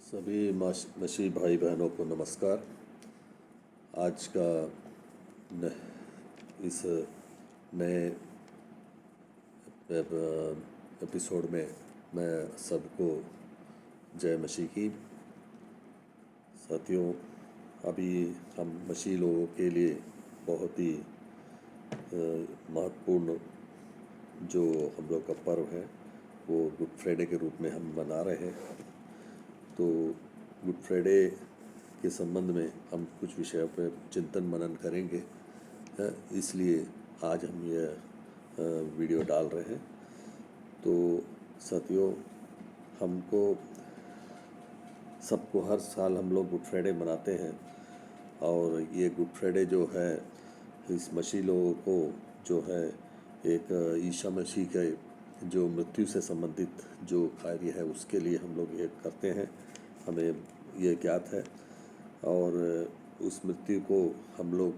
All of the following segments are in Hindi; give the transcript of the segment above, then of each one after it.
सभी मसीह भाई बहनों को नमस्कार। आज का न, इस नए एपिसोड में मैं सबको जय मसीह की। साथियों, अभी हम मसीह लोगों के लिए बहुत ही महत्वपूर्ण जो हम लोग का पर्व है वो गुड फ्राइडे के रूप में हम मना रहे हैं। तो गुड फ्राइडे के संबंध में हम कुछ विषयों पर चिंतन मनन करेंगे, इसलिए आज हम ये वीडियो डाल रहे हैं। तो साथियों, हमको सबको हर साल हम लोग गुड फ्राइडे मनाते हैं और ये गुड फ्राइडे जो है इस मसीह लोगों को जो है एक ईसा मसीह के जो मृत्यु से संबंधित जो कार्य है उसके लिए हम लोग ये करते हैं, हमें ये ज्ञात है। और उस मृत्यु को हम लोग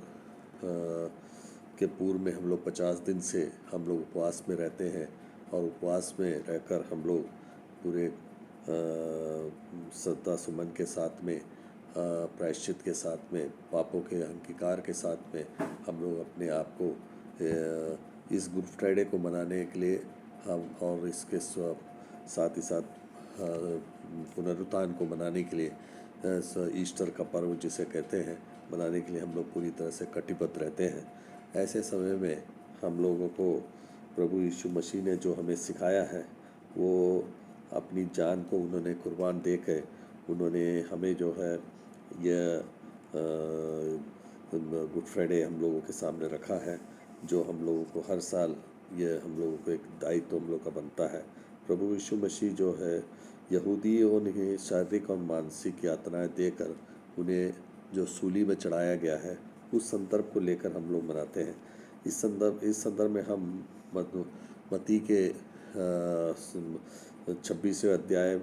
के पूर्व में हम लोग 50 दिन से हम लोग उपवास में रहते हैं और उपवास में रहकर हम लोग पूरे श्रद्धा सुमन के साथ में प्रायश्चित के साथ में पापों के अंगीकार के साथ में हम लोग अपने आप को इस गुड फ्राइडे को मनाने के लिए हम और इसके साथ ही साथ पुनरुत्थान को मनाने के लिए ईस्टर का पर्व जिसे कहते हैं मनाने के लिए हम लोग पूरी तरह से कटिबद्ध रहते हैं। ऐसे समय में हम लोगों को प्रभु यीशु मसीह ने जो हमें सिखाया है वो अपनी जान को उन्होंने कुर्बान दे के उन्होंने हमें जो है यह गुड फ्राइडे हम लोगों के सामने रखा है, जो हम लोगों को हर साल ये हम लोगों को एक दायित्व हम लोग का बनता है। प्रभु यीशु मसीह जो है यहूदियों ने शारीरिक और मानसिक यातनाएं देकर उन्हें जो सूली में चढ़ाया गया है उस संदर्भ को लेकर हम लोग मनाते हैं। इस संदर्भ में हम मत्ती के 26वें अध्याय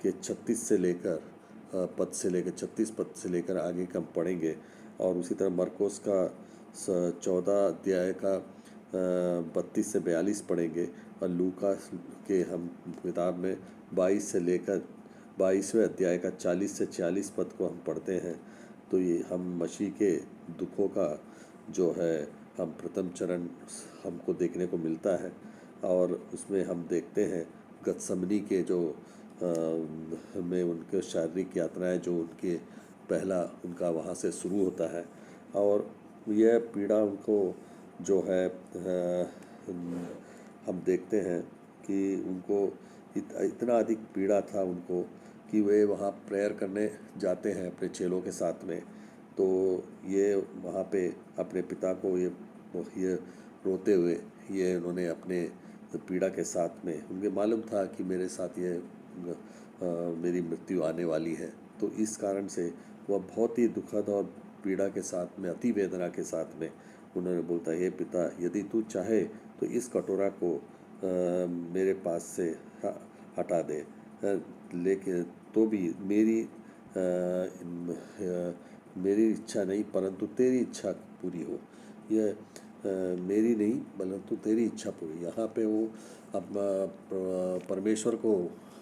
के 36 से लेकर 36 पद से लेकर आगे का हम पढ़ेंगे और उसी तरह मरकोस का 14 अध्याय का 32 से 42 पढ़ेंगे और लूका के हम किताब में 22 से लेकर 22वें अध्याय का 40 से 46 पद को हम पढ़ते हैं। तो ये हम मसीह के दुखों का जो है हम प्रथम चरण हमको देखने को मिलता है और उसमें हम देखते हैं गतसमनी के जो में उनके शारीरिक यात्राएं जो उनके पहला उनका वहाँ से शुरू होता है और यह पीड़ा उनको जो है हम देखते हैं कि उनको इतना अधिक पीड़ा था उनको कि वे वहाँ प्रेयर करने जाते हैं अपने चेलों के साथ में। तो ये वहाँ पे अपने पिता को ये रोते हुए ये उन्होंने अपने पीड़ा के साथ में उनके मालूम था कि मेरे साथ ये मेरी मृत्यु आने वाली है। तो इस कारण से वह बहुत ही दुखद और पीड़ा के साथ में अति वेदना के साथ में उन्होंने बोलता, हे पिता, यदि तू चाहे तो इस कटोरा को मेरे पास से हटा दे, लेकिन तो भी मेरी इच्छा नहीं परंतु तेरी इच्छा पूरी हो। यह मेरी नहीं परंतु तेरी इच्छा पूरी। यहाँ पे वो अब परमेश्वर को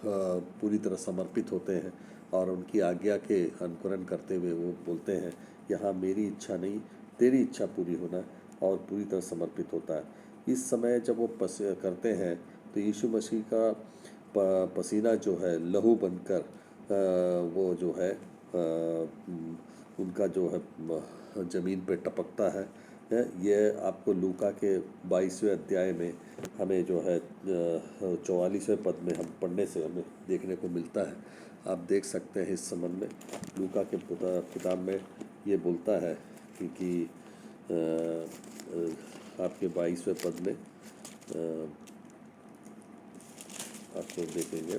पूरी तरह समर्पित होते हैं और उनकी आज्ञा के अनुकरण करते हुए वो बोलते हैं, यहाँ मेरी इच्छा नहीं तेरी इच्छा पूरी होना, और पूरी तरह समर्पित होता है। इस समय जब वो करते हैं तो यीशु मसीह का पसीना जो है लहू बनकर वो जो है उनका जो है ज़मीन पे टपकता है। ये आपको लूका के 22वें अध्याय में हमें जो है 44वें पद में हम पढ़ने से हमें देखने को मिलता है। आप देख सकते हैं इस संबंध में लूका के किताब में ये बोलता है कि आपके 22वें पद में आपको देखेंगे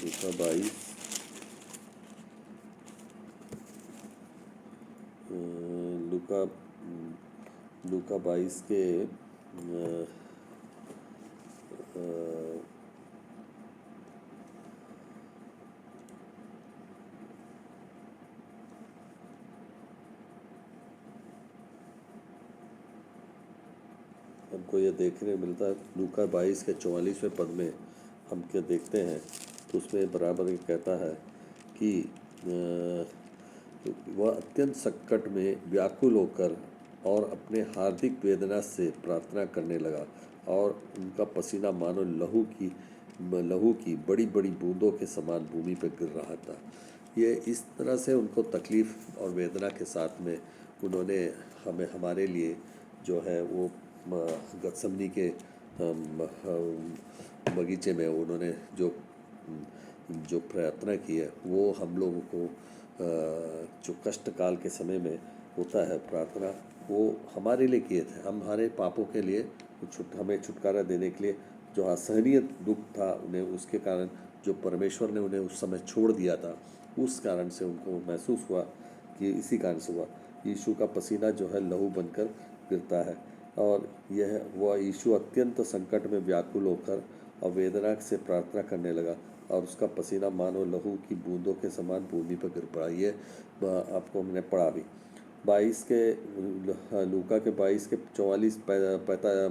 लूका 22 लूका 22 के हमको ये देखने मिलता है लूका 22 के 44वें पद में हम क्या देखते हैं, तो उसमें बराबर ये कहता है कि वह अत्यंत संकट में व्याकुल होकर और अपने हार्दिक वेदना से प्रार्थना करने लगा और उनका पसीना मानो लहू की बड़ी बड़ी बूंदों के समान भूमि पर गिर रहा था। ये इस तरह से उनको तकलीफ़ और वेदना के साथ में उन्होंने हमारे लिए जो है वो गत्समनी के बगीचे में उन्होंने जो प्रार्थना की है वो हम लोगों को जो कष्ट काल के समय में होता है प्रार्थना, वो हमारे लिए किए थे। हमारे पापों के लिए हमें छुटकारा देने के लिए जो असहनीय दुख था उन्हें, उसके कारण जो परमेश्वर ने उन्हें उस समय छोड़ दिया था, उस कारण से उनको महसूस हुआ कि इसी कारण से हुआ। यीशु का पसीना जो है लहू बनकर गिरता है और यह वह यीशु अत्यंत संकट में व्याकुल होकर और वेदना से प्रार्थना करने लगा और उसका पसीना मानो लहू की बूंदों के समान भूमि पर गिर पड़ा। ये आपको हमने पढ़ा भी 22 के लूका के 22 के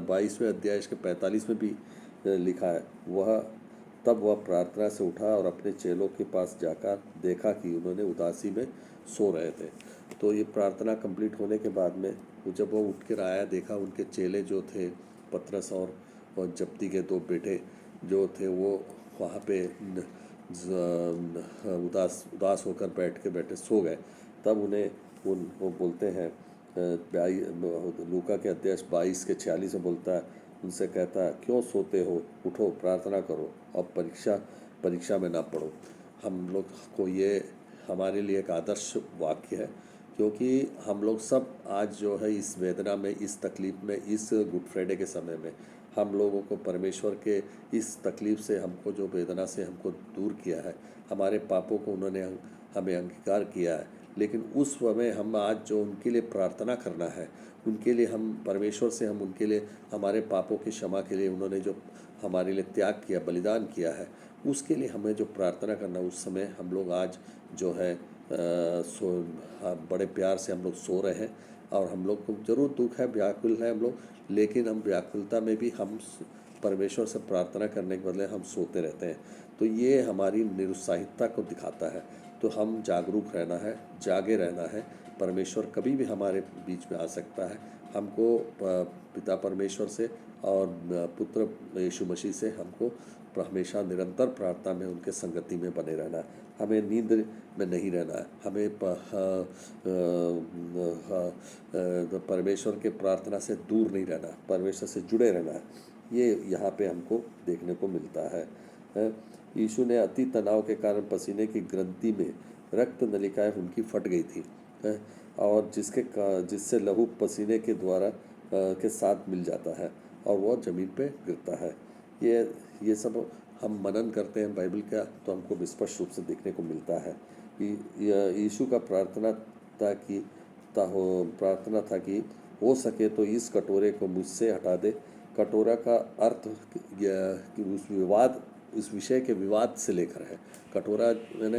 22वें अध्याय के 45 में भी लिखा है। तब वह प्रार्थना से उठा और अपने चेलों के पास जाकर देखा कि उन्होंने उदासी में सो रहे थे। तो ये प्रार्थना कंप्लीट होने के बाद में जब वो उठ कर आया, देखा उनके चेले जो थे पतरस और जब्दी के दो बेटे जो थे वो वहाँ पे उदास होकर बैठे सो गए। तब उन्हें वो बोलते हैं लूका के अध्याय 22 के 46 में बोलता है, उनसे कहता है, क्यों सोते हो, उठो प्रार्थना करो और परीक्षा में ना पड़ो। हम लोग को ये हमारे लिए एक आदर्श वाक्य है, क्योंकि हम लोग सब आज जो है इस वेदना में, इस तकलीफ़ में, इस गुड फ्राइडे के समय में हम लोगों को परमेश्वर के इस तकलीफ़ से, हमको जो वेदना से हमको दूर किया है, हमारे पापों को उन्होंने हमें अंगीकार किया है। लेकिन उस समय हम आज जो उनके लिए प्रार्थना करना है, उनके लिए हम परमेश्वर से हम उनके लिए हमारे पापों की क्षमा के लिए उन्होंने जो हमारे लिए त्याग किया, बलिदान किया है, उसके लिए हमें जो प्रार्थना करना, उस समय हम लोग आज जो है बड़े प्यार से हम लोग सो रहे हैं और हम लोग को ज़रूर दुख है, व्याकुल है हम लोग, लेकिन हम व्याकुलता में भी हम परमेश्वर से प्रार्थना करने के बदले हम सोते रहते हैं। तो ये हमारी निरुत्साहितता को दिखाता है। तो हम जागरूक रहना है, जागे रहना है। परमेश्वर कभी भी हमारे बीच में आ सकता है। हमको पिता परमेश्वर से और पुत्र यीशु मसीह से हमको हमेशा निरंतर प्रार्थना में उनके संगति में बने रहना है। हमें नींद में नहीं रहना है। हमें परमेश्वर के प्रार्थना से दूर नहीं रहना, परमेश्वर से जुड़े रहना है। ये यहाँ पे हमको देखने को मिलता है। यीशु ने अति तनाव के कारण पसीने की ग्रंथि में रक्त नलिकाएं उनकी फट गई थी और जिससे लहू पसीने के द्वारा के साथ मिल जाता है और वह ज़मीन पे गिरता है। ये सब हम मनन करते हैं बाइबल का, तो हमको स्पष्ट रूप से देखने को मिलता है। यीशु का प्रार्थना था कि हो सके तो इस कटोरे को मुझसे हटा दे। कटोरा का अर्थ उस विषय के विवाद से लेकर है। कटोरा मैंने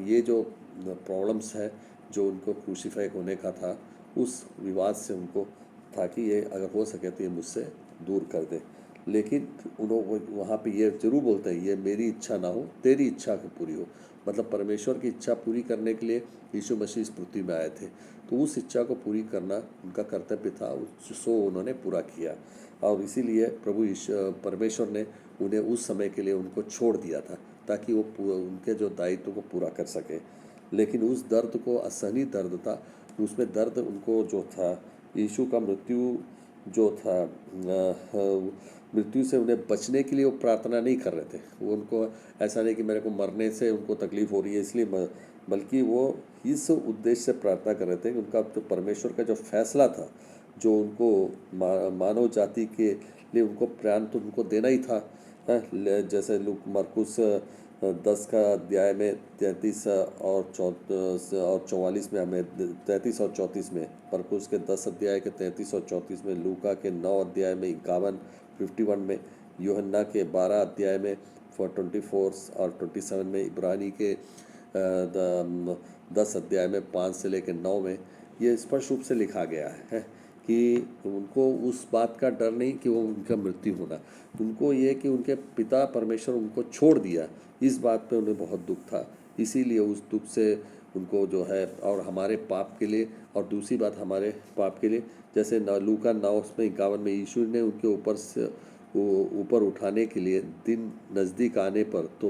ये जो प्रॉब्लम्स है जो उनको क्रूसीफाई होने का था, उस विवाद से उनको था कि ये अगर हो सके तो ये मुझसे दूर कर दे। लेकिन उन्होंने वहाँ पे ये जरूर बोलते हैं, ये मेरी इच्छा ना हो, तेरी इच्छा की पूरी हो। मतलब परमेश्वर की इच्छा पूरी करने के लिए यीशु मसीह इस पृथ्वी में आए थे, तो उस इच्छा को पूरी करना उनका कर्तव्य था। सो उन्होंने पूरा किया और इसीलिए परमेश्वर ने उन्हें उस समय के लिए उनको छोड़ दिया था ताकि वो उनके जो दायित्व को पूरा कर सके। लेकिन उस दर्द को, असहनीय दर्द था, उसमें दर्द उनको जो था, यीशु का मृत्यु जो था, मृत्यु से उन्हें बचने के लिए वो प्रार्थना नहीं कर रहे थे। वो उनको ऐसा नहीं कि मेरे को मरने से उनको तकलीफ़ हो रही है इसलिए, बल्कि वो इस उद्देश्य से प्रार्थना कर रहे थे कि उनका जो परमेश्वर का जो फैसला था, जो उनको मानव जाति के लिए उनको प्राण तो उनको देना ही था। जैसे मरकुस 10 का अध्याय में 33 और 44 में, हमें 33 और 34 में, मरकुस के 10 अध्याय के 33 और 34 में, लूका के 9 अध्याय में 51 में, यूहन्ना के 12 अध्याय में 24 और 27 में, इब्रानी के 10 अध्याय में 5 से लेकर 9 में ये स्पष्ट रूप से लिखा गया है कि उनको उस बात का डर नहीं कि वो उनका मृत्यु होना, उनको ये कि उनके पिता परमेश्वर उनको छोड़ दिया, इस बात पे उन्हें बहुत दुख था। इसीलिए उस दुख से उनको जो है, और हमारे पाप के लिए, और दूसरी बात हमारे पाप के लिए, जैसे लूका 9:51 में यीशु ने उनके ऊपर से ऊपर उठाने के लिए दिन नज़दीक आने पर तो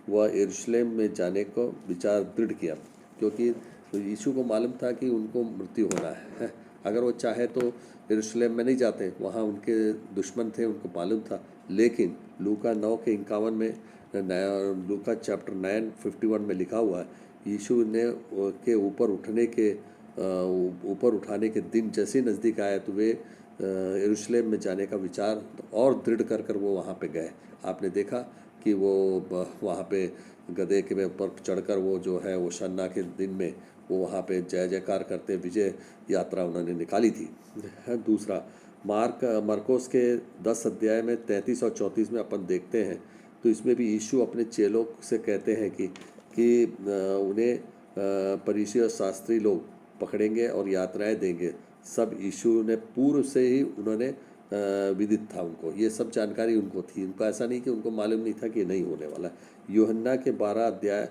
वह यरूशलेम में जाने को विचार दृढ़ किया, क्योंकि यीशु को मालूम था कि उनको मृत्यु होना है। अगर वो चाहे तो यरूशलेम में नहीं जाते, वहाँ उनके दुश्मन थे, उनको मालूम था। लेकिन लूका 9:51 में, लूका चैप्टर 9:51 में लिखा हुआ है, यीशु ने के ऊपर उठाने के दिन जैसे नज़दीक आया तो वे यरूशलेम में जाने का विचार और दृढ़ कर कर वो वहाँ पे गए। आपने देखा कि वो वहाँ पे गधे के ऊपर चढ़कर वो जो है वो शन्ना के दिन में वो वहाँ पे जय जयकार करते विजय यात्रा उन्होंने निकाली थी। दूसरा, मरकोस के 10 अध्याय में 33 और 34 में अपन देखते हैं, तो इसमें भी यीशु अपने चेलों से कहते हैं कि उन्हें फरीसी और शास्त्री लोग पकड़ेंगे और यात्राएं देंगे। सब यीशु ने पूर्व से ही उन्होंने विदित था, उनको ये सब जानकारी उनको थी। उनको ऐसा नहीं कि उनको मालूम नहीं था कि ये नहीं होने वाला। यूहन्ना के 12 अध्याय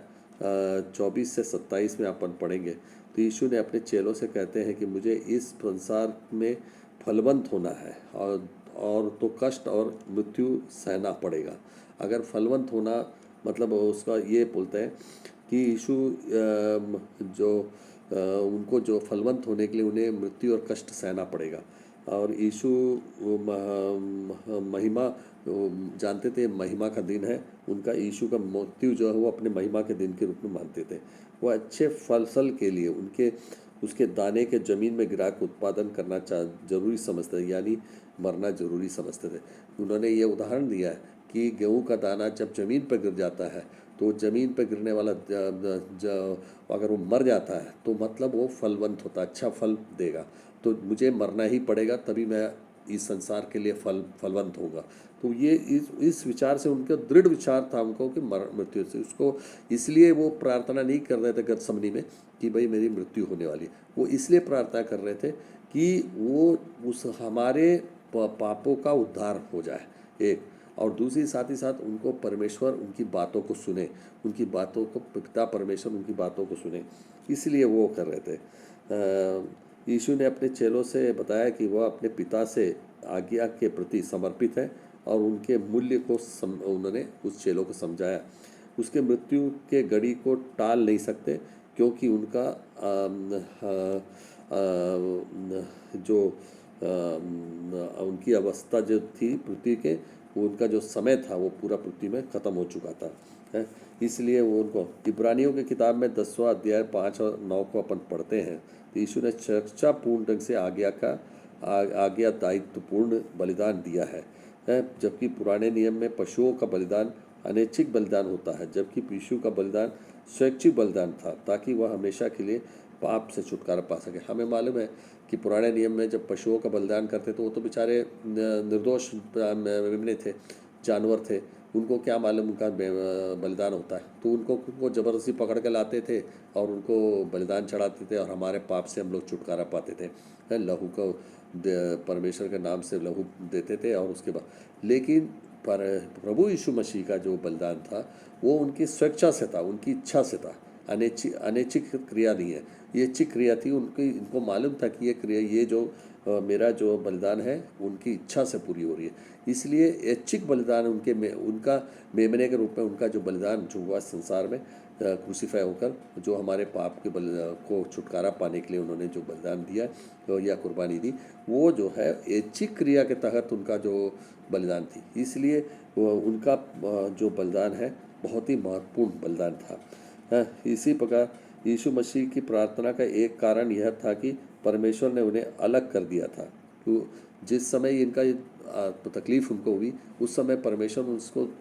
24 से 27 में अपन पढ़ेंगे, तो यीशु ने अपने चेलों से कहते हैं कि मुझे इस संसार में फलवंत होना है और तो कष्ट और मृत्यु सहना पड़ेगा। अगर फलवंत होना मतलब उसका ये बोलते हैं कि यीशु उनको जो फलवंत होने के लिए उन्हें मृत्यु और कष्ट सहना पड़ेगा। और यीशु महिमा जानते थे, महिमा का दिन है उनका। यीशु का मृत्यु जो है वो अपने महिमा के दिन के रूप में मानते थे। वो अच्छे फसल के लिए उसके दाने के ज़मीन में गिरा के उत्पादन करना जरूरी समझते थे, यानी मरना जरूरी समझते थे। उन्होंने ये उदाहरण दिया है कि गेहूं का दाना जब ज़मीन पर गिर जाता है तो ज़मीन पर गिरने वाला अगर वो मर जाता है तो मतलब वो फलवंत होता, अच्छा फल देगा। तो मुझे मरना ही पड़ेगा तभी मैं इस संसार के लिए फलवंत होगा। तो ये इस विचार से उनका दृढ़ विचार था उनको कि मृत्यु से उसको, इसलिए वो प्रार्थना नहीं कर रहे थे गतसमनी में कि भाई मेरी मृत्यु होने वाली। वो इसलिए प्रार्थना कर रहे थे कि वो उस हमारे पापों का उद्धार हो जाए, एक, और दूसरी साथ ही साथ उनको परमेश्वर उनकी बातों को सुने, उनकी बातों को पिता परमेश्वर उनकी बातों को सुने, इसलिए वो कर रहे थे। यीशु ने अपने चेलों से बताया कि वह अपने पिता से आज्ञा के प्रति समर्पित है और उनके मूल्य को उन्होंने उस चेलों को समझाया। उसके मृत्यु के घड़ी को टाल नहीं सकते, क्योंकि उनका जो उनकी अवस्था जो थी पृथ्वी के, वो उनका जो समय था वो पूरा पृथ्वी में ख़त्म हो चुका था है। इसलिए वो उनको इब्रानियों की किताब में 10वां अध्याय 5 और 9 को अपन पढ़ते हैं, तो यीशु ने चर्चापूर्ण ढंग से आज्ञा दायित्वपूर्ण बलिदान दिया है, जबकि पुराने नियम में पशुओं का बलिदान अनैच्छिक बलिदान होता है, जबकि यीशु का बलिदान स्वैच्छिक बलिदान था ताकि वह हमेशा के लिए पाप से छुटकारा पा सके। हमें मालूम है कि पुराने नियम में जब पशुओं का बलिदान करते तो वो तो बेचारे निर्दोष मेमने थे, जानवर थे, उनको क्या मालूम उनका बलिदान होता है। तो उनको ज़बरदस्ती पकड़ के लाते थे और उनको बलिदान चढ़ाते थे और हमारे पाप से हम लोग छुटकारा पाते थे। लहू को परमेश्वर के नाम से लहू देते थे और उसके बाद, लेकिन प्रभु यीशु मसीह का जो बलिदान था वो उनकी स्वेच्छा से था, उनकी इच्छा से था, अनैच्छिक क्रिया नहीं है, ये इच्छिक क्रिया थी उनकी। इनको मालूम था कि ये क्रिया, ये जो मेरा जो बलिदान है उनकी इच्छा से पूरी हो रही है, इसलिए ऐच्छिक बलिदान उनका मेमने के रूप में उनका जो बलिदान जो हुआ संसार में क्रूसीफाई होकर, जो हमारे पाप के को छुटकारा पाने के लिए उन्होंने जो बलिदान दिया या कुर्बानी दी, वो जो है ऐच्छिक क्रिया के तहत उनका जो बलिदान थी, इसलिए उनका जो बलिदान है बहुत ही महत्वपूर्ण बलिदान था। इसी प्रकार यीशु मसीह की प्रार्थना का एक कारण यह था कि परमेश्वर ने उन्हें अलग कर दिया था। तो जिस समय इनका तकलीफ उनको हुई उस समय परमेश्वर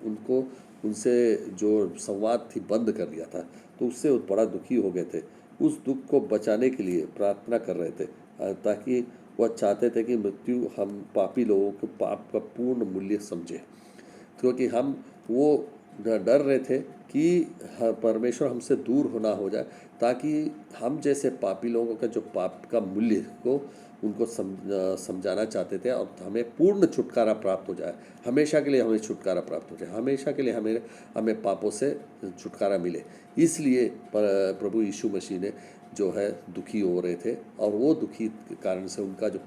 उनको उनसे जो संवाद थी बंद कर दिया था, तो उससे वो बड़ा दुखी हो गए थे। उस दुख को बचाने के लिए प्रार्थना कर रहे थे, ताकि वह चाहते थे कि मृत्यु हम पापी लोगों के पाप का पूर्ण मूल्य समझे, क्योंकि हम वो डर रहे थे कि परमेश्वर हमसे दूर होना हो जाए, ताकि हम जैसे पापी लोगों का जो पाप का मूल्य को उनको समझाना चाहते थे और हमें पूर्ण छुटकारा प्राप्त हो जाए, हमेशा के लिए हमें छुटकारा प्राप्त हो जाए, हमेशा के लिए हमें पापों से छुटकारा मिले। इसलिए प्रभु यीशु मसीह ने जो है दुखी हो रहे थे, और वो दुखी के कारण से उनका जो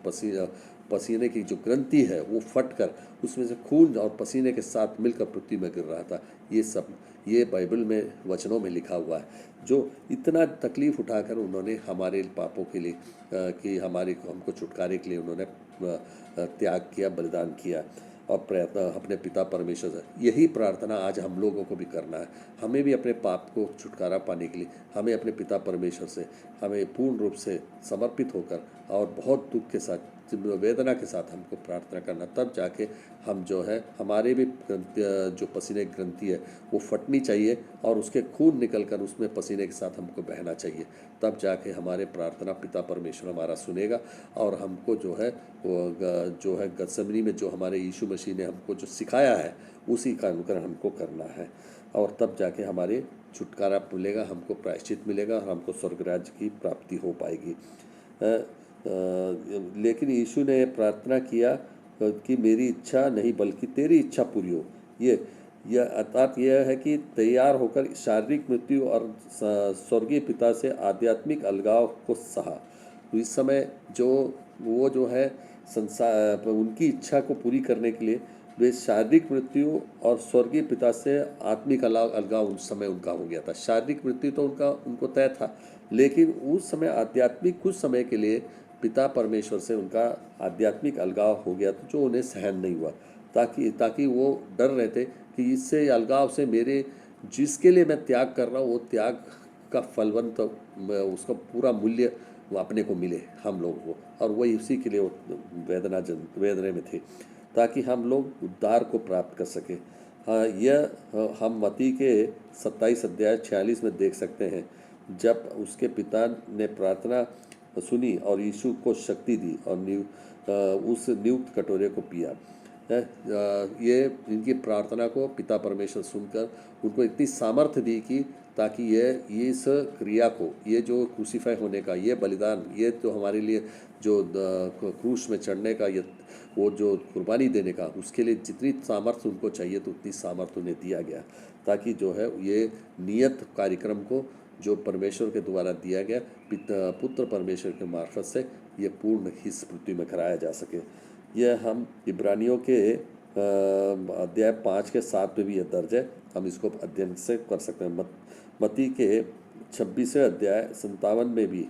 पसीने की जो ग्रंथि है वो फटकर उसमें से खून और पसीने के साथ मिलकर पृथ्वी में गिर रहा था। ये बाइबल में वचनों में लिखा हुआ है। जो इतना तकलीफ़ उठाकर उन्होंने हमारे पापों के लिए कि हमको छुटकारे के लिए उन्होंने त्याग किया, बलिदान किया और प्रयत्न अपने पिता परमेश्वर से। यही प्रार्थना आज हम लोगों को भी करना है। हमें भी अपने पाप को छुटकारा पाने के लिए हमें अपने पिता परमेश्वर से हमें पूर्ण रूप से समर्पित होकर और बहुत दुख के साथ, वेदना के साथ हमको प्रार्थना करना, तब जाके हम जो है हमारे भी जो पसीने की ग्रंथि है वो फटनी चाहिए और उसके खून निकलकर उसमें पसीने के साथ हमको बहना चाहिए। तब जाके हमारे प्रार्थना पिता परमेश्वर हमारा सुनेगा और हमको जो है जो है गतसमनी में जो हमारे यीशु मसीह ने हमको जो सिखाया है उसी का अनुकरण हमको करना है, और तब जाके हमारे छुटकारा मिलेगा, हमको प्रायश्चित मिलेगा और हमको स्वर्ग राज्य की प्राप्ति हो पाएगी। लेकिन यीशु ने प्रार्थना किया कि मेरी इच्छा नहीं बल्कि तेरी इच्छा पूरी हो। यह अर्थात यह है कि तैयार होकर शारीरिक मृत्यु और स्वर्गीय पिता से आध्यात्मिक अलगाव को सहा। तो इस समय वो जो है संसार उनकी इच्छा को पूरी करने के लिए वे शारीरिक मृत्यु और स्वर्गीय पिता से आत्मिक अलगाव उस समय उनका हो गया था। शारीरिक मृत्यु तो उनको तय था, लेकिन उस समय आध्यात्मिक कुछ समय के लिए पिता परमेश्वर से उनका आध्यात्मिक अलगाव हो गया था, जो उन्हें सहन नहीं हुआ। ताकि वो डर रहे थे कि इससे अलगाव से मेरे जिसके लिए मैं त्याग कर रहा हूँ वो त्याग का फलवंत उसका पूरा मूल्य वो अपने को मिले हम लोगों को, और वही उसी के लिए वो वेदना में थे, ताकि हम लोग उद्धार को प्राप्त कर सके। हाँ, यह हम मत्ती के 27 अध्याय 46 में देख सकते हैं। जब उसके पिता ने प्रार्थना सुनी और यीशु को शक्ति दी और उस नियुक्त कटोरे को पिया। ये इनकी प्रार्थना को पिता परमेश्वर सुनकर उनको इतनी सामर्थ्य दी कि ताकि ये इस क्रिया को, ये जो क्रूसीफाई होने का, ये बलिदान, ये तो हमारे लिए जो क्रूस में चढ़ने का, ये वो जो कुर्बानी देने का, उसके लिए जितनी सामर्थ्य उनको चाहिए तो उतनी सामर्थ्य उन्हें दिया गया, ताकि जो है ये नियत कार्यक्रम को जो परमेश्वर के द्वारा दिया गया पुत्र परमेश्वर के मार्फत से ये पूर्ण इस पृथ्वी में कराया जा सके। यह हम इब्रानियों के अध्याय 5 के 7 में भी यह दर्ज है, हम इसको अध्ययन से कर सकते हैं। मत्ती के 26वें अध्याय 57 में भी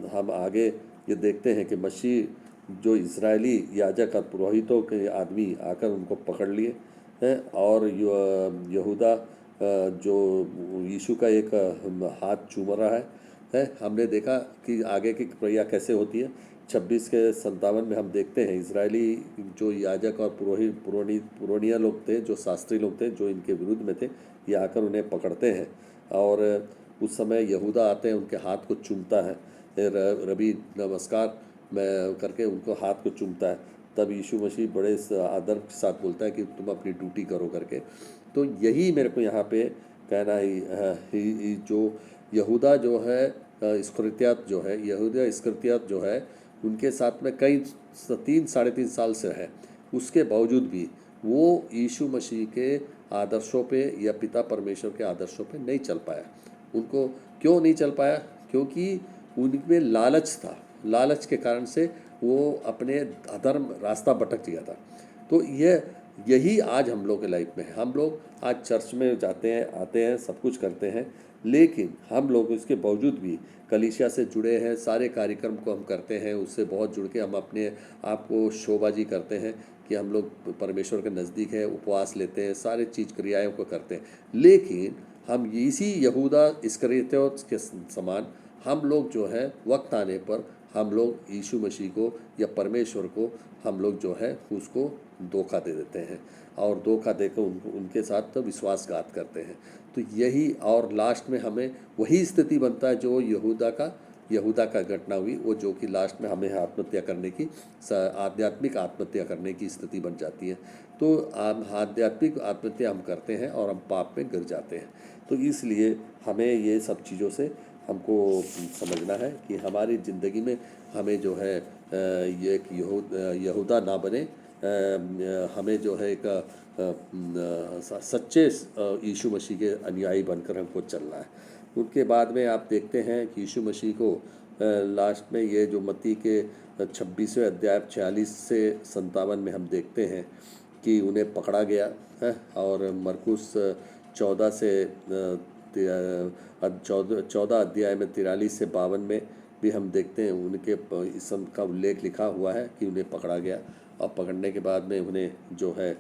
हम आगे ये देखते हैं कि मसीह जो इजरायली याजक और पुरोहितों के आदमी आकर उनको पकड़ लिए हैं, और यहूदा जो यीशु का एक हाथ चूम रहा है। हमने देखा कि आगे की क्रिया कैसे होती है। 26 के 57 में हम देखते हैं इजरायली जो याजक और पुरोनिया लोग थे, जो शास्त्री लोग थे, जो इनके विरुद्ध में थे, ये आकर उन्हें पकड़ते हैं, और उस समय यहूदा आते हैं, उनके हाथ को चूमता है, रबी नमस्कार में करके उनको हाथ को चूमता है। तब यीशु मसीह बड़े आदर के साथ बोलता है कि तुम अपनी ड्यूटी करो करके। तो यही मेरे को यहाँ पे कहना है, जो यहूदा जो है इस्करियोत जो है, यहूदा इस्करियोत जो है, उनके साथ में कई 3-3.5 साल से है, उसके बावजूद भी वो यीशु मसीह के आदर्शों पे या पिता परमेश्वर के आदर्शों पे नहीं चल पाया। उनको क्यों नहीं चल पाया? क्योंकि उनमें लालच था। लालच के कारण से वो अपने अधर्म रास्ता भटक गया था। तो यही आज हम लोग के लाइफ में है। हम लोग आज चर्च में जाते हैं, आते हैं, सब कुछ करते हैं, लेकिन हम लोग इसके बावजूद भी कलीसिया से जुड़े हैं, सारे कार्यक्रम को हम करते हैं, उससे बहुत जुड़ के हम अपने आप को शोबाजी करते हैं कि हम लोग परमेश्वर के नज़दीक हैं, उपवास लेते हैं, सारे चीज़ क्रियाओं को करते हैं, लेकिन हम इसी यहूदा इस्करियोत के समान हम लोग जो है वक्त आने पर हम लोग यीशु मसीह को या परमेश्वर को हम लोग जो है उसको धोखा दे देते हैं, और धोखा देकर उनके साथ तो विश्वासघात करते हैं। तो यही, और लास्ट में हमें वही स्थिति बनता है जो यहूदा का घटना हुई, वो जो कि लास्ट में हमें आत्महत्या करने की, आध्यात्मिक आत्महत्या करने की स्थिति बन जाती है। तो आध्यात्मिक आत्महत्या हम करते हैं और हम पाप में गिर जाते हैं। तो इसलिए हमें ये सब चीज़ों से हमको समझना है कि हमारी ज़िंदगी में हमें जो है ये एक यहूदा ना बने, हमें जो है एक सच्चे यीशु मसीह के अनुयायी बनकर हमको चलना है। उनके बाद में आप देखते हैं कि यीशु मसीह को लास्ट में ये जो मत्ती के 26वें अध्याय 46 से 57 में हम देखते हैं कि उन्हें पकड़ा गया है। और मरकुस 14 से 14 अध्याय में 43 से 52 में भी हम देखते हैं उनके इसम का उल्लेख लिखा हुआ है कि उन्हें पकड़ा गया। और पकड़ने के बाद में उन्हें जो है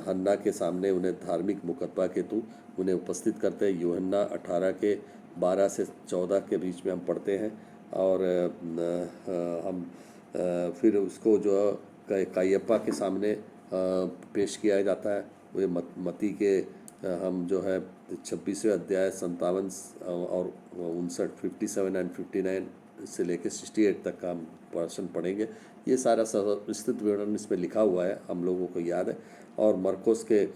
हन्ना के सामने उन्हें धार्मिक मुकदमा के हेतु उन्हें उपस्थित करते हैं। यूहन्ना 18 के 12 से 14 के बीच में हम पढ़ते हैं। और हम फिर उसको जो कायप्पा के सामने पेश किया जाता है। वो मत्ती के हम जो है 26वें अध्याय 57 और 59 57 एंड 59 से लेकर 68 तक का हम पोर्शन पढ़ेंगे। ये सारा विस्तृत विवरण इसमें लिखा हुआ है, हम लोगों को याद है। और मरकुस के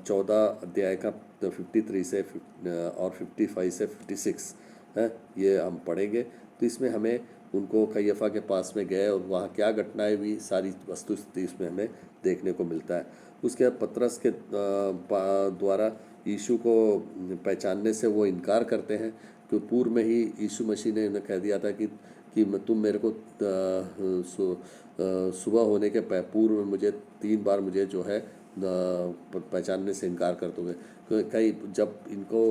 14 अध्याय का 53 से और 55 से 56 है, ये हम पढ़ेंगे। तो इसमें हमें उनको कैयफा के पास में गए और वहाँ क्या घटनाएं हुई, सारी वस्तुस्थिति इसमें हमें देखने को मिलता है। उसके बाद पतरस के द्वारा यीशु को पहचानने से वो इनकार करते हैं, कि पूर्व में ही यीशु मसीह ने उन्हें कह दिया था कि तुम मेरे को सुबह होने के पूर्व में मुझे 3 बार मुझे जो है पहचानने से इनकार कर दोगे। कई जब इनको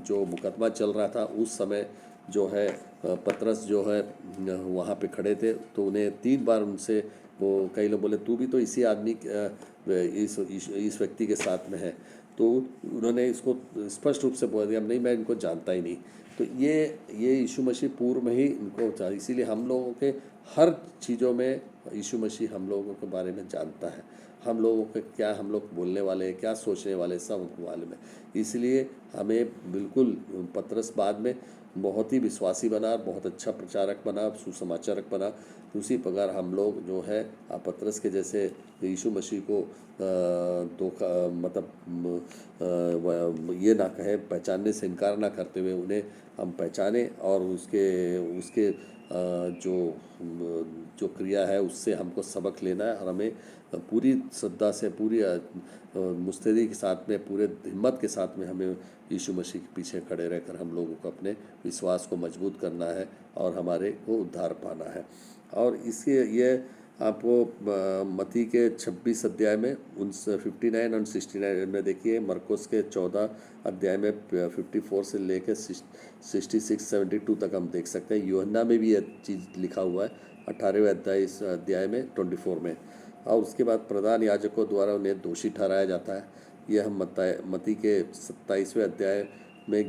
जो मुकदमा चल रहा था उस समय जो है पतरस जो है वहाँ पे खड़े थे, तो उन्हें 3 बार उनसे वो कई लोग बोले तू भी तो इसी आदमी इस व्यक्ति के साथ में है। तो उन्होंने इसको स्पष्ट रूप से बोल दिया नहीं, मैं इनको जानता ही नहीं। तो ये यीशु मसीह पूर्व में ही इनको, इसीलिए हम लोगों के हर चीज़ों में यीशु मसीह हम लोगों के बारे में जानता है। हम लोगों के क्या हम लोग बोलने वाले हैं, क्या सोचने वाले, सब उनको मालूम है। इसलिए हमें बिल्कुल पतरस बाद में बहुत ही विश्वासी बना, बहुत अच्छा प्रचारक बना, सुसमाचारक बना। उसी प्रकार हम लोग जो है पतरस के जैसे यीशु मसीह को धोखा मतलब ये ना कहे, पहचानने से इनकार ना करते हुए उन्हें हम पहचाने और उसके जो क्रिया है उससे हमको सबक लेना है। और हमें पूरी श्रद्धा से, पूरी मुस्तैदी के साथ में, पूरे हिम्मत के साथ में हमें यीशु मसीह के पीछे खड़े रहकर हम लोगों को अपने विश्वास को मजबूत करना है और हमारे को उद्धार पाना है। और इसके ये आपको मत्ती के 26 अध्याय में 59 और 69 में देखिए, मरकुस के 14 अध्याय में 54 से लेकर 66 72 तक हम देख सकते हैं। यूहन्ना में भी यह चीज़ लिखा हुआ है 18वें अध्याय में 24 में। और उसके बाद प्रधान याजकों द्वारा उन्हें दोषी ठहराया जाता है। यह हम मत्ती के 27वें अध्याय में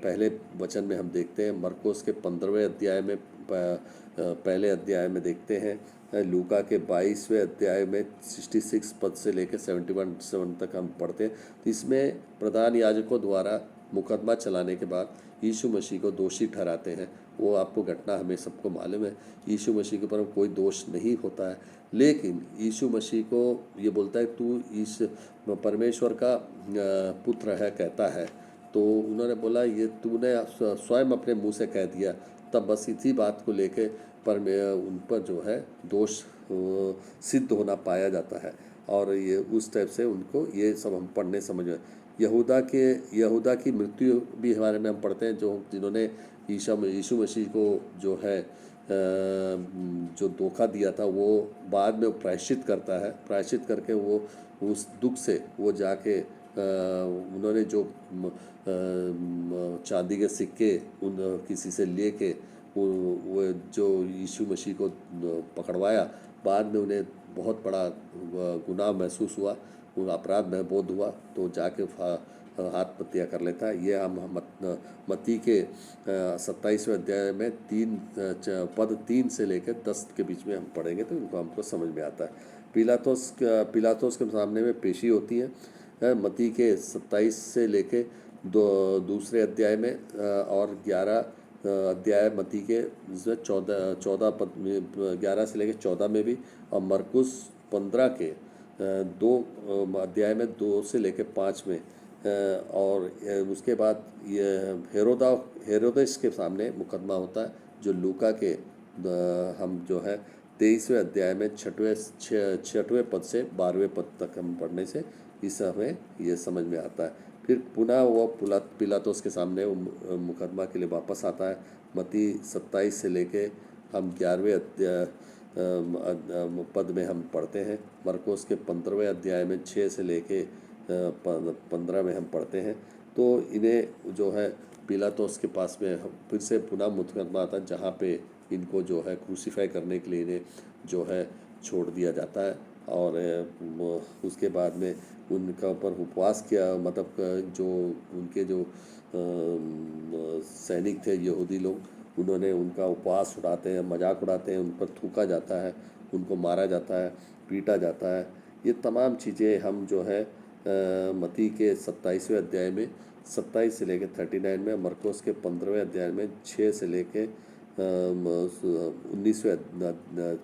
पहले वचन में हम देखते हैं। मरकुस के 15वें अध्याय में पहले अध्याय में देखते हैं। लूका के 22वें अध्याय में 66 पद से लेकर 71 तक हम पढ़ते हैं। तो इसमें प्रधान याजकों द्वारा मुकदमा चलाने के बाद यीशु मसीह को दोषी ठहराते हैं। वो आपको घटना हमें सबको मालूम है। यीशु मसीह के ऊपर कोई दोष नहीं होता है, लेकिन यीशु मसीह को ये बोलता है तू इस परमेश्वर का पुत्र है कहता है। तो उन्होंने बोला ये तूने स्वयं अपने मुंह से कह दिया। तब बस इसी बात को लेके उन पर जो है दोष सिद्ध होना पाया जाता है। और ये उस टाइप से उनको ये सब हम पढ़ने समझ में। यहूदा की मृत्यु भी हमारे में हम पढ़ते हैं, जिन्होंने यीशु मसीह को जो है जो धोखा दिया था, वो बाद में प्रायश्चित करता है। प्रायश्चित करके वो उस दुख से वो जाके उन्होंने जो चांदी के सिक्के किसी से लेके वो जो यीशु मसीह को पकड़वाया, बाद में उन्हें बहुत बड़ा गुनाह महसूस हुआ, उन अपराध में बोध हुआ, तो जाके आत्महत्या कर लेता है। ये हम मत्ती के 27वें अध्याय में 3 से लेकर 10 के बीच में हम पढ़ेंगे, तो इनको हमको समझ में आता है। पिलातोस के सामने में पेशी होती है मत्ती के 27 से लेके दूसरे अध्याय में और 11 अध्याय मत्ती के 14 पद में 11 से लेकर 14 में भी, और मरकुस 15 के दो अध्याय में 2 से लेकर 5 में और उसके बाद ये हेरोदेस के सामने मुकदमा होता है जो लूका के हम जो है 23वें अध्याय में छठवें पद से 12वें पद तक हम पढ़ने से इस हमें ये समझ में आता है। फिर पुनः वो पिलातुस के सामने वो मुकदमा के लिए वापस आता है। मत्ती 27 से लेके हम 11वें अध्याय पद में हम पढ़ते हैं। मरकुस के 15वें अध्याय में 6 से लेके 15 में हम पढ़ते हैं। तो इन्हें जो है पिलातुस के पास में फिर से पुनः मुकदमा आता है जहाँ पे इनको जो है क्रूसीफाई करने के लिए इन्हें जो है छोड़ दिया जाता है। और उसके बाद में उनका ऊपर उपवास किया, मतलब जो उनके जो सैनिक थे यहूदी लोग, उन्होंने उनका उपवास उड़ाते हैं, मजाक उड़ाते हैं, उन पर थूका जाता है, उनको मारा जाता है, पीटा जाता है। ये तमाम चीज़ें हम जो है मत्ती के 27वें अध्याय में 27 से लेकर 39 में, मरकुस के 15वें अध्याय में 6 से लेकर 19वें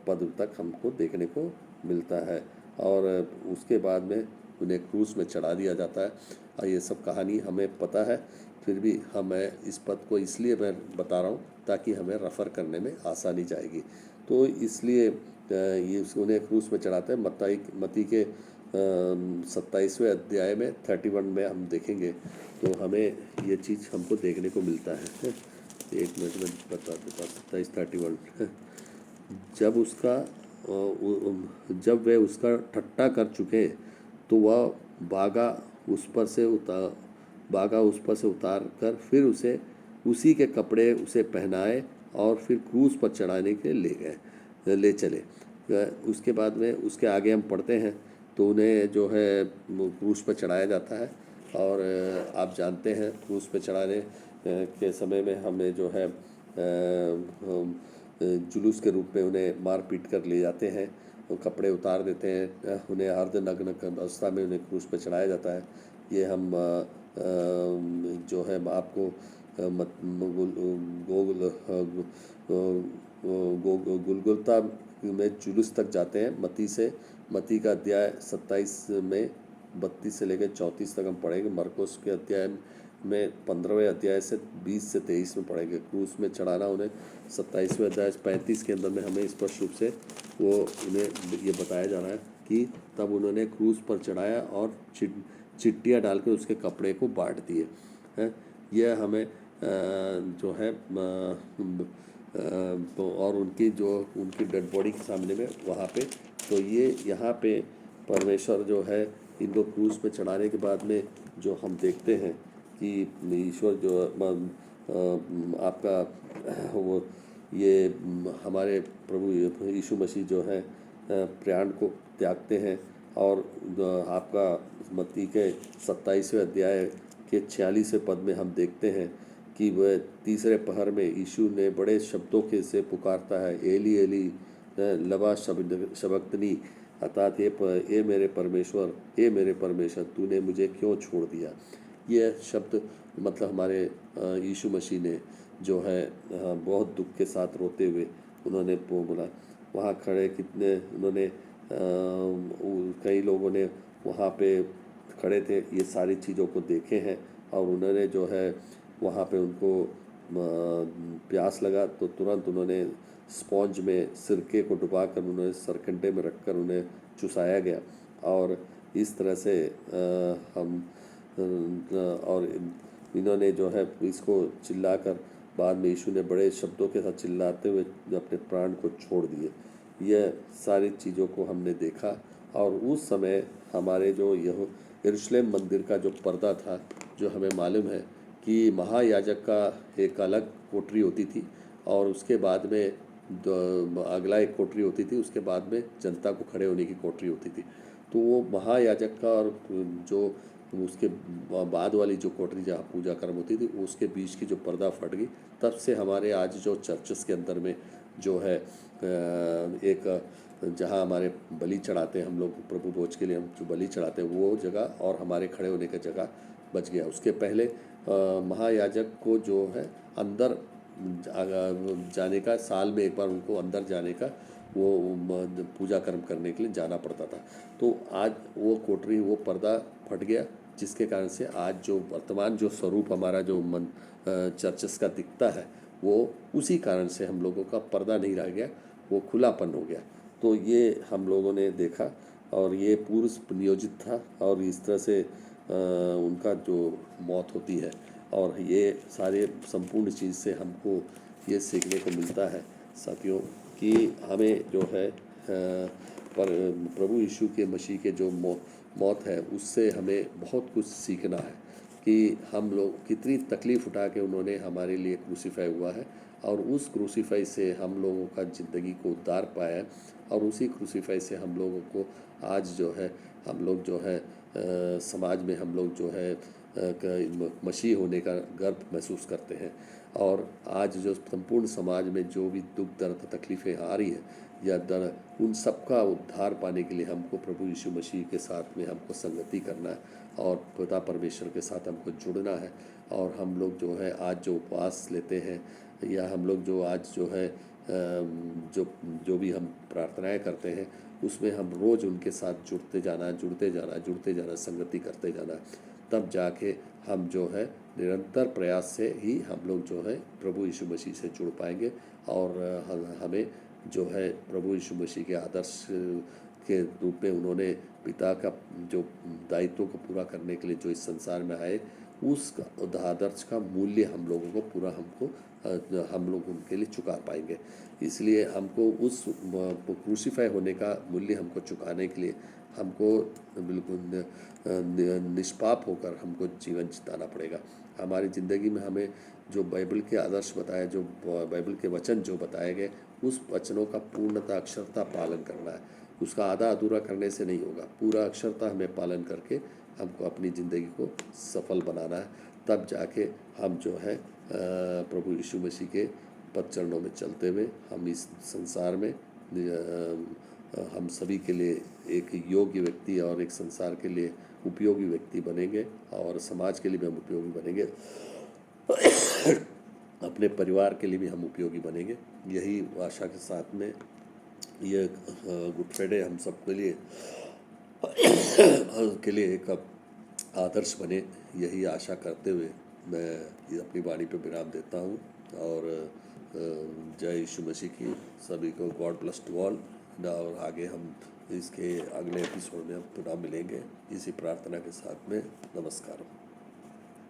पद तक हमको देखने को मिलता है। और उसके बाद में उन्हें क्रूस में चढ़ा दिया जाता है। और ये सब कहानी हमें पता है, फिर भी हमें इस पद को इसलिए मैं बता रहा हूँ ताकि हमें रेफ़र करने में आसानी जाएगी। तो इसलिए ये उन्हें क्रूस में चढ़ाते हैं। मत्ती के 27वें अध्याय में 31 में हम देखेंगे तो हमें ये चीज़ हमको देखने को मिलता है। एक मिनट में बता देता, 27-31 जब वे उसका ठट्टा कर चुके तो वह भागा उस पर से उतार कर फिर उसे उसी के कपड़े उसे पहनाए और फिर क्रूस पर चढ़ाने के ले चले। उसके बाद में उसके आगे हम पढ़ते हैं तो उन्हें जो है क्रूस पर चढ़ाया जाता है। और आप जानते हैं क्रूस पर चढ़ाने के समय में हमें जो है जुलूस के रूप में उन्हें मार पीट कर ले जाते हैं, कपड़े उतार देते हैं, उन्हें अर्धनग्न अवस्था में उन्हें क्रूस पर चढ़ाया जाता है। ये हम जो है आपको गुलगुलता में जुलूस तक जाते हैं। मत्ती का अध्याय 27 में 32 से लेकर 34 तक हम पढ़ेंगे। मरकुस के अध्याय में 15वें अध्याय से 20 से 23 में पढ़ेंगे। क्रूस में चढ़ाना उन्हें 27वें अध्याय 35 के अंदर में हमें स्पष्ट रूप से वो उन्हें ये बताया जा रहा है कि तब उन्होंने क्रूस पर चढ़ाया और चिट्टियाँ डालकर उसके कपड़े को बांट दिए हैं। यह हमें जो है और उनकी डेड बॉडी के सामने में वहाँ पे, तो ये यहाँ पे परमेश्वर जो है इनको क्रूस पे चढ़ाने के बाद में जो हम देखते हैं कि ईश्वर जो आपका वो ये हमारे प्रभु यीशु मसीह जो है प्राण को त्यागते हैं। और आपका मत्ती के 27वें अध्याय के 46वें पद में हम देखते हैं कि वह तीसरे पहर में यीशु ने बड़े शब्दों के से पुकारता है, एली एली लवा शबक्तनी, अर्थात ये मेरे परमेश्वर तूने मुझे क्यों छोड़ दिया। ये शब्द मतलब हमारे यीशु मसीह ने जो है बहुत दुख के साथ रोते हुए उन्होंने बोला। वहाँ खड़े कितने उन्होंने कई लोगों ने वहाँ पे खड़े थे, ये सारी चीज़ों को देखे हैं। और उन्होंने जो है वहाँ पे उनको प्यास लगा तो तुरंत उन्होंने स्पॉन्ज में सिरके को डुबाकर उन्होंने सरकंडे में रखकर उन्हें चुसाया गया। और इस तरह से हम और इन्होंने जो है इसको चिल्लाकर बाद में यीशु ने बड़े शब्दों के साथ चिल्लाते हुए अपने प्राण को छोड़ दिए। यह सारी चीज़ों को हमने देखा। और उस समय हमारे जो यरूशलेम मंदिर का जो पर्दा था, जो हमें मालूम है कि महायाजक का एक अलग कोठरी होती थी और उसके बाद में अगला एक कोठरी होती थी, उसके बाद में जनता को खड़े होने की कोठरी होती थी। तो वो महायाजक का और जो उसके बाद वाली जो कोठरी जहाँ पूजा कर्म होती थी उसके बीच की जो पर्दा फट गई, तब से हमारे आज जो चर्चेस के अंदर में जो है एक जहाँ हमारे बलि चढ़ाते हैं हम लोग प्रभु भोज के लिए, हम जो बलि चढ़ाते हैं वो जगह और हमारे खड़े होने का जगह बच गया। उसके पहले महायाजक को जो है अंदर जाने का, साल में एक बार उनको अंदर जाने का वो पूजा कर्म करने के लिए जाना पड़ता था। तो आज वो कोटरी, वो पर्दा फट गया, जिसके कारण से आज जो वर्तमान जो स्वरूप हमारा जो चर्चेस का दिखता है, वो उसी कारण से हम लोगों का पर्दा नहीं रह गया, वो खुलापन हो गया। तो ये हम लोगों ने देखा और ये पूर्व नियोजित था, और इस तरह से उनका जो मौत होती है, और ये सारे संपूर्ण चीज़ से हमको ये सीखने को मिलता है साथियों कि हमें जो है पर प्रभु यीशु के मसीह के जो मौत है, उससे हमें बहुत कुछ सीखना है कि हम लोग कितनी तकलीफ़ उठा के उन्होंने हमारे लिए क्रूसीफाई हुआ है, और उस क्रूसीफाई से हम लोगों का ज़िंदगी को उद्धार पाया है, और उसी क्रूसीफाई से हम लोगों को आज जो है हम लोग जो है समाज में हम लोग जो है मसीह होने का गर्व महसूस करते हैं। और आज जो संपूर्ण समाज में जो भी दुख दर्द तकलीफ़ें आ रही है या दर्द, उन सब का उद्धार पाने के लिए हमको प्रभु यीशु मसीह के साथ में हमको संगति करना है, और पिता परमेश्वर के साथ हमको जुड़ना है। और हम लोग जो है आज जो उपवास लेते हैं, या हम लोग जो आज जो है जो जो भी हम प्रार्थनाएं करते हैं, उसमें हम रोज़ उनके साथ जुड़ते जाना, संगति करते जाना, तब जाके हम जो है निरंतर प्रयास से ही हम लोग जो है प्रभु यीशु मसीह से जुड़ पाएंगे। और हमें जो है प्रभु यीशु मसीह के आदर्श के रूप में उन्होंने पिता का जो दायित्व को पूरा करने के लिए जो इस संसार में आए, उस आदर्श का मूल्य हम लोगों को पूरा हम लोग उनके लिए चुका पाएंगे। इसलिए हमको उस क्रूसीफाई होने का मूल्य हमको चुकाने के लिए हमको बिल्कुल निष्पाप होकर हमको जीवन जिताना पड़ेगा। हमारी ज़िंदगी में हमें जो बाइबल के आदर्श बताए, जो बाइबल के वचन जो बताए गए, उस वचनों का पूर्णता अक्षरता पालन करना है। उसका आधा अधूरा करने से नहीं होगा, पूरा अक्षरता हमें पालन करके हमको अपनी ज़िंदगी को सफल बनाना है। तब जाके हम जो है प्रभु यीशु मसीह के पद चरणों में चलते हुए हम इस संसार में हम सभी के लिए एक योग्य व्यक्ति और एक संसार के लिए उपयोगी व्यक्ति बनेंगे, और समाज के लिए भी हम उपयोगी बनेंगे, अपने परिवार के लिए भी हम उपयोगी बनेंगे। यही आशा के साथ में ये गुड फ्राइडे हम सबके लिए एक आदर्श बने, यही आशा करते हुए मैं अपनी वाणी पे विराम देता हूँ। और जय यीशु मसीह की। सभी को गॉड ब्लेस टू ऑल। और आगे हम इसके अगले एपिसोड में हम पुनः मिलेंगे इसी प्रार्थना के साथ में। नमस्कार।